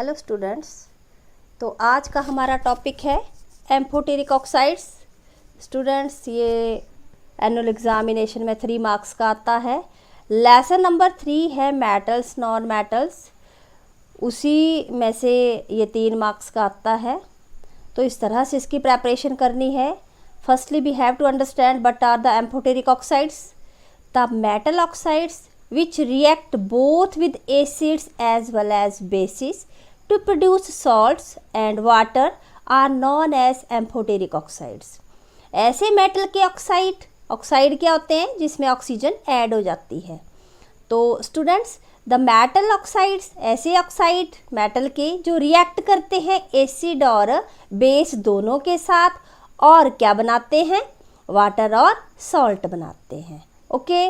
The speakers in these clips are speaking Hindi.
Hello students. तो आज का हमारा टॉपिक है एम्फोटेरिक ऑक्साइड्स। स्टूडेंट्स, ये एनुअल एग्जामिनेशन में 3 मार्क्स का आता है। लेसन नंबर 3 है मेटल्स नॉन मेटल्स, उसी में से ये 3 मार्क्स का आता है। तो इस तरह से इसकी प्रेपरेशन करनी है। Firstly we have to understand what are the amphoteric oxides, the metal oxides which react both with acids as well as bases to produce salts and water are known as amphoteric oxides। ऐसे मेटल के ऑक्साइड क्या होते हैं जिसमें ऑक्सीजन ऐड हो जाती है। तो स्टूडेंट्स, द मेटल ऑक्साइड्स ऐसे ऑक्साइड मेटल के जो रिएक्ट करते हैं एसिड और बेस दोनों के साथ, और क्या बनाते हैं, वाटर और सॉल्ट बनाते हैं। ओके,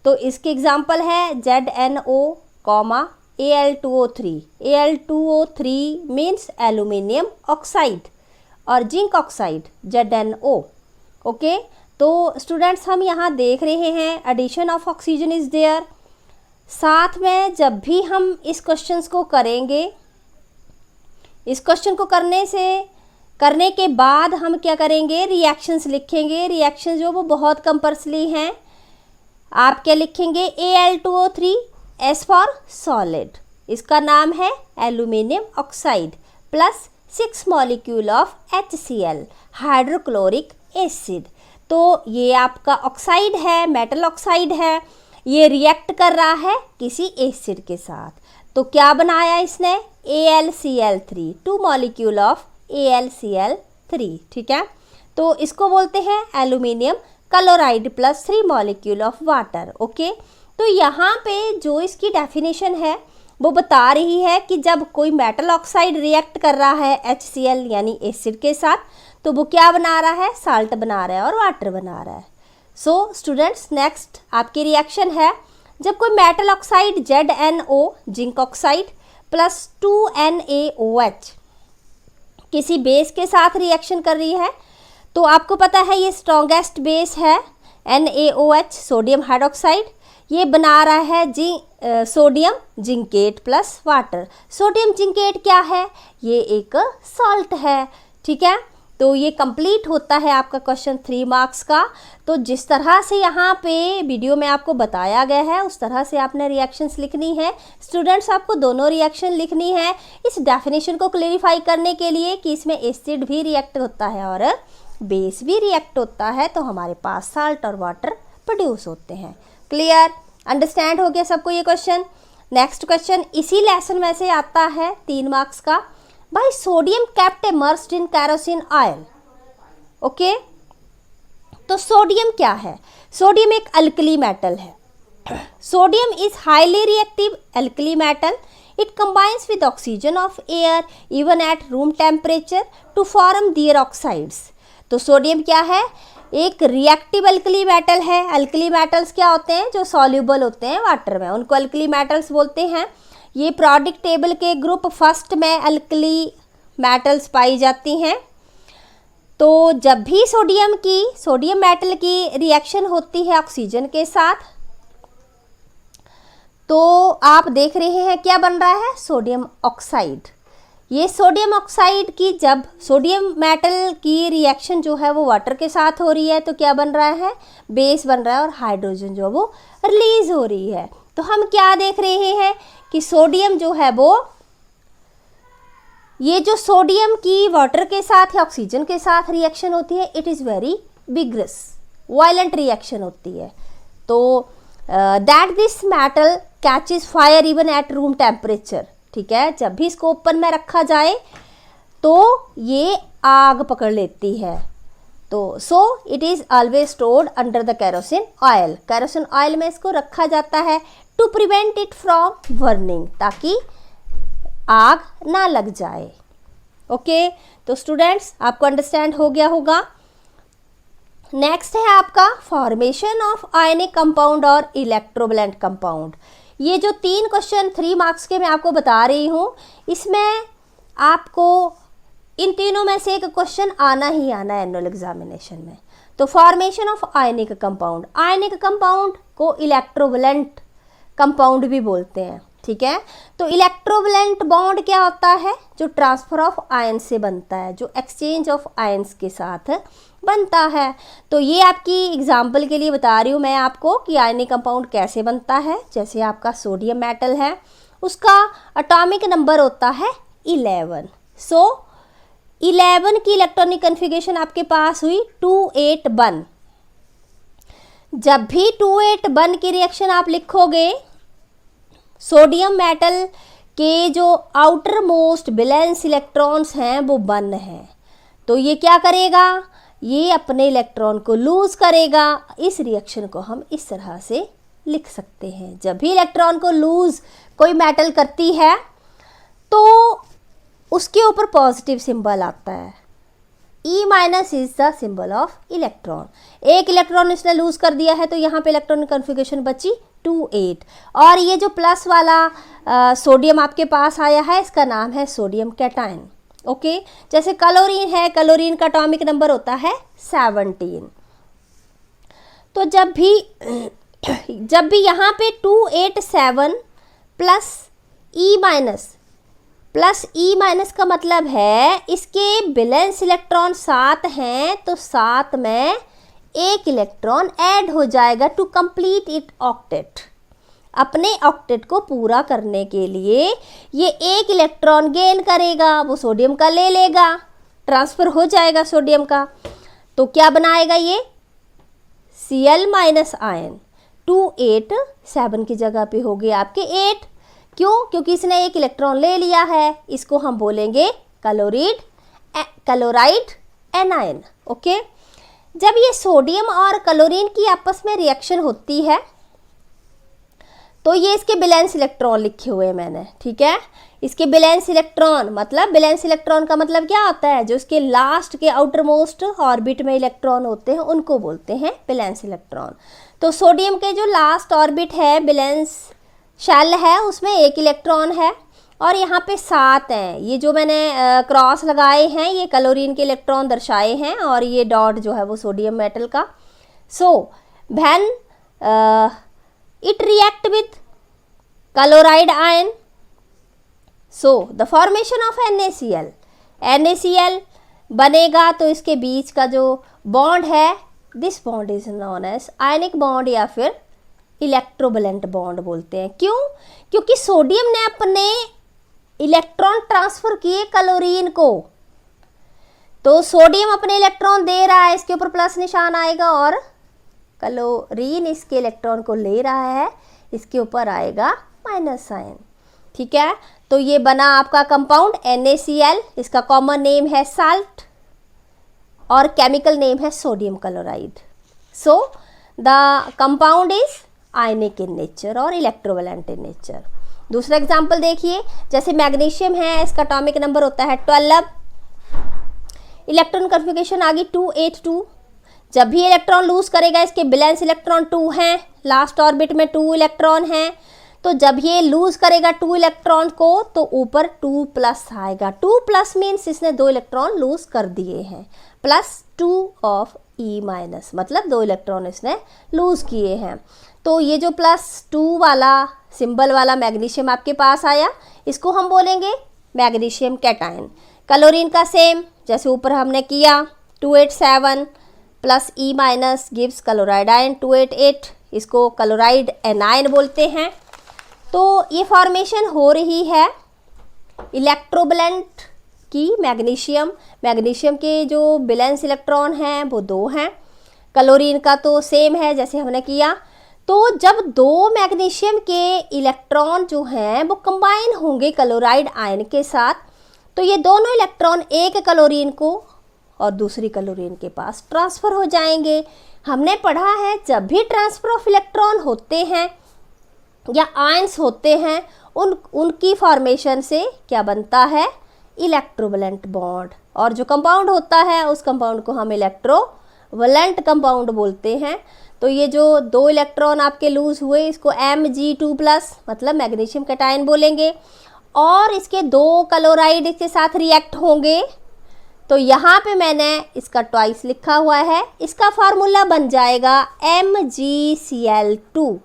तो इसके एग्जाम्पल है ZnO, Al2O3। Al2O3 means aluminium oxide, और जिंक ऑक्साइड ZnO। ओके, तो स्टूडेंट्स हम यहाँ देख रहे हैं addition of oxygen is there. साथ में जब भी हम इस क्वेश्चन को करेंगे, इस क्वेश्चन को करने के बाद हम क्या करेंगे, रिएक्शंस लिखेंगे। रिएक्शंस जो वो बहुत कंपल्सरी हैं। आप क्या लिखेंगे, Al2O3 S फॉर सॉलिड, इसका नाम है aluminium oxide, plus 6 molecule of HCl hydrochloric acid. तो ये आपका ऑक्साइड है, मेटल ऑक्साइड है, ये रिएक्ट कर रहा है किसी एसिड के साथ। तो क्या बनाया इसने, AlCl3, 2 मॉलिक्यूल ऑफ AlCl3। ठीक है, तो इसको बोलते हैं aluminium chloride plus 3 molecule of water. Okay, तो यहाँ पे जो इसकी डेफिनेशन है वो बता रही है कि जब कोई मेटल ऑक्साइड रिएक्ट कर रहा है HCl यानी एसिड के साथ, तो वो क्या बना रहा है, साल्ट बना रहा है और वाटर बना रहा है। सो स्टूडेंट्स, नेक्स्ट आपकी रिएक्शन है, जब कोई metal oxide ZnO zinc oxide plus 2NaOH किसी बेस के साथ रिएक्शन कर रही है। तो आपको पता है ये स्ट्रॉन्गेस्ट बेस है NaOH, सोडियम हाइड्रोक्साइड। ये बना रहा है sodium zincate plus water. Sodium zincate क्या है, ये एक सॉल्ट है। ठीक है, तो ये कंप्लीट होता है आपका क्वेश्चन 3 मार्क्स का। तो जिस तरह से यहाँ पे वीडियो में आपको बताया गया है उस तरह से आपने रिएक्शंस लिखनी है। स्टूडेंट्स, आपको दोनों रिएक्शन लिखनी है इस डेफिनेशन को क्लेरिफाई करने के लिए कि इसमें एसिड भी रिएक्ट होता है और बेस भी रिएक्ट होता है, तो हमारे पास साल्ट और वाटर प्रोड्यूस होते हैं। क्लियर, अंडरस्टैंड हो गया सबको ये क्वेश्चन। नेक्स्ट क्वेश्चन इसी लेसन में से आता है 3 मार्क्स का। भाई, sodium kept immersed in kerosene oil. Okay, तो सोडियम क्या है, सोडियम एक अल्कली मेटल है। Sodium is highly reactive alkali metal. It combines with oxygen of air even at room temperature to form their oxides। तो सोडियम क्या है, एक रिएक्टिव अल्कली मेटल है। अल्कली मेटल्स क्या होते हैं, जो सॉल्युबल होते हैं वाटर में, उनको अल्कली मेटल्स बोलते हैं। ये पीरियोडिक टेबल के ग्रुप फर्स्ट में अल्कली मेटल्स पाई जाती हैं। तो जब भी सोडियम मेटल की रिएक्शन होती है ऑक्सीजन के साथ, तो आप देख रहे हैं क्या बन रहा है, सोडियम ऑक्साइड। ये सोडियम ऑक्साइड की जब सोडियम मेटल की रिएक्शन जो है वो वाटर के साथ हो रही है, तो क्या बन रहा है, बेस बन रहा है और हाइड्रोजन जो वो रिलीज हो रही है। तो हम क्या देख रहे हैं कि सोडियम जो है वो, ये जो सोडियम की वाटर के साथ या ऑक्सीजन के साथ रिएक्शन होती है, it is very vigorous violent reaction होती है। तो that this metal catches fire even at room temperature. ठीक है, जब भी इसको ओपन में रखा जाए तो ये आग पकड़ लेती है। तो so it is always stored under the kerosene oil. Kerosene oil में इसको रखा जाता है to prevent it from burning, ताकि आग ना लग जाए। ओके, तो स्टूडेंट्स, आपको अंडरस्टैंड हो गया होगा। नेक्स्ट है आपका फॉर्मेशन ऑफ आयनिक कंपाउंड और इलेक्ट्रोवैलेंट कंपाउंड। ये जो 3 क्वेश्चन 3 मार्क्स के मैं आपको बता रही हूँ, इसमें आपको इन तीनों में से एक क्वेश्चन आना ही आना है एनुअल एग्जामिनेशन में। तो formation of ionic compound, ionic compound को इलेक्ट्रोवैलेंट कंपाउंड भी बोलते हैं। ठीक है। तो इलेक्ट्रोवैलेंट बॉन्ड क्या होता है? जो ट्रांसफर ऑफ आयन से बनता है, जो एक्सचेंज ऑफ आयन्स के साथ बनता है। तो ये आपकी एग्जाम्पल के लिए बता रही हूँ मैं आपको कि आयनिक कंपाउंड कैसे बनता है। जैसे आपका सोडियम मेटल है, उसका एटॉमिक नंबर होता है 11। सो 11 की इलेक्ट्रॉनिक कन्फिगरेशन आपके पास हुई 281। जब भी 281 की रिएक्शन आप लिखोगे, सोडियम मेटल के जो आउटर मोस्ट वैलेंस इलेक्ट्रॉन्स हैं वो 1 हैं। तो ये क्या करेगा? ये अपने इलेक्ट्रॉन को लूज करेगा। इस रिएक्शन को हम इस तरह से लिख सकते हैं। जब भी इलेक्ट्रॉन को लूज कोई मेटल करती है तो उसके ऊपर पॉजिटिव सिंबल आता है। E minus is the symbol of electron. एक इलेक्ट्रॉन इसने लूज कर दिया है तो यहाँ पे इलेक्ट्रॉनिक कन्फिगरेशन बची 28। और ये जो प्लस वाला सोडियम आपके पास आया है, इसका नाम है सोडियम कैटायन। ओके। जैसे क्लोरीन है, क्लोरीन का एटॉमिक नंबर होता है 17। तो जब भी यहाँ पे 287 प्लस ई माइनस का मतलब है इसके वैलेंस इलेक्ट्रॉन 7 हैं, तो 7 में एक इलेक्ट्रॉन ऐड हो जाएगा टू कंप्लीट इट ऑक्टेट। अपने ऑक्टेट को पूरा करने के लिए ये एक इलेक्ट्रॉन गेन करेगा, वो सोडियम का ले लेगा, ट्रांसफर हो जाएगा सोडियम का। तो क्या बनाएगा ये? Cl minus ion. 287 की जगह पे हो गए आपके 8। क्यों? क्योंकि इसने एक इलेक्ट्रॉन ले लिया है। इसको हम बोलेंगे क्लोराइड एनायन। ओके। जब ये सोडियम और क्लोरीन की आपस में रिएक्शन होती है तो ये इसके वैलेंस इलेक्ट्रॉन लिखे हुए हैं मैंने, ठीक है। इसके वैलेंस इलेक्ट्रॉन का मतलब क्या होता है? जो इसके लास्ट के आउटर मोस्ट ऑर्बिट में इलेक्ट्रॉन होते हैं उनको बोलते हैं वैलेंस इलेक्ट्रॉन। तो सोडियम के जो लास्ट ऑर्बिट है, वैलेंस शेल है, उसमें एक इलेक्ट्रॉन है और यहाँ पे 7 हैं। ये जो मैंने क्रॉस लगाए हैं ये क्लोरीन के इलेक्ट्रॉन दर्शाए हैं और ये डॉट जो है वो सोडियम मेटल का। So when it react with chloride ion, so the formation of NaCl बनेगा। तो इसके बीच का जो बॉन्ड है, this bond is known as ionic bond या फिर इलेक्ट्रोवैलेंट बॉन्ड बोलते हैं। क्यों? क्योंकि सोडियम ने अपने इलेक्ट्रॉन ट्रांसफर किए क्लोरीन को, तो सोडियम अपने इलेक्ट्रॉन दे रहा है, इसके ऊपर प्लस निशान आएगा, और क्लोरीन इसके इलेक्ट्रॉन को ले रहा है, इसके ऊपर आएगा माइनस साइन। ठीक है। तो ये बना आपका कंपाउंड NaCl। इसका कॉमन नेम है साल्ट और केमिकल नेम है sodium chloride. So the compound is ionic in nature और इलेक्ट्रोवैलेंट इन नेचर। दूसरा एग्जांपल देखिए, जैसे मैग्नीशियम है, इसका एटॉमिक नंबर होता है 12, इलेक्ट्रॉन कन्फिगरेशन आ गई 282। जब भी इलेक्ट्रॉन लूज करेगा, इसके वैलेंस इलेक्ट्रॉन 2 हैं, लास्ट ऑर्बिट में 2 इलेक्ट्रॉन हैं, तो जब ये लूज करेगा 2 इलेक्ट्रॉन को तो ऊपर 2 प्लस आएगा। 2 प्लस मीन्स इसने 2 इलेक्ट्रॉन लूज कर दिए हैं, प्लस 2 ऑफ E माइनस मतलब 2 इलेक्ट्रॉन इसने लूज किए हैं। तो ये जो +2 वाला सिंबल वाला मैग्नीशियम आपके पास आया, इसको हम बोलेंगे मैग्नीशियम कैटायन। क्लोरीन का सेम जैसे ऊपर हमने किया, 287 plus E minus gives chloride ion 288, इसको क्लोराइड एनायन बोलते हैं। तो ये फॉर्मेशन हो रही है इलेक्ट्रोवैलेंट की मैग्नीशियम के जो वैलेंस इलेक्ट्रॉन हैं वो 2 हैं, क्लोरीन का तो सेम है जैसे हमने किया। तो जब 2 मैग्नीशियम के इलेक्ट्रॉन जो हैं वो कंबाइन होंगे क्लोराइड आयन के साथ, तो ये दोनों इलेक्ट्रॉन एक क्लोरीन को और दूसरी क्लोरीन के पास ट्रांसफ़र हो जाएंगे। हमने पढ़ा है जब भी ट्रांसफ़र ऑफ इलेक्ट्रॉन होते हैं या आयंस होते हैं, उनकी फॉर्मेशन से क्या बनता है? Electrovalent bond. और जो कंपाउंड होता है उस कंपाउंड को हम इलेक्ट्रोवैलेंट कंपाउंड बोलते हैं। तो ये जो 2 इलेक्ट्रॉन आपके लूज हुए, इसको Mg2+ मतलब मैग्नीशियम कैटायन बोलेंगे, और इसके 2 क्लोराइड इसके साथ रिएक्ट होंगे। तो यहाँ पे मैंने इसका ट्वाइस लिखा हुआ है, इसका फार्मूला बन जाएगा MgCl2।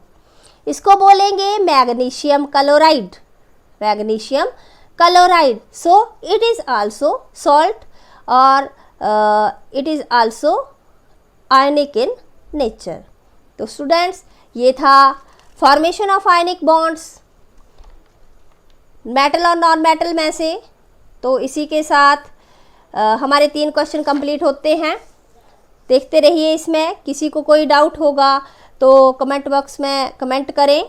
इसको बोलेंगे magnesium chloride, magnesium chloride. So it is also salt और it is also ionic in nature. तो स्टूडेंट्स ये था formation of ionic bonds metal और नॉन मेटल में से। तो इसी के साथ हमारे 3 क्वेश्चन कंप्लीट होते हैं। देखते रहिए, इसमें किसी को कोई डाउट होगा तो कमेंट बॉक्स में कमेंट करें।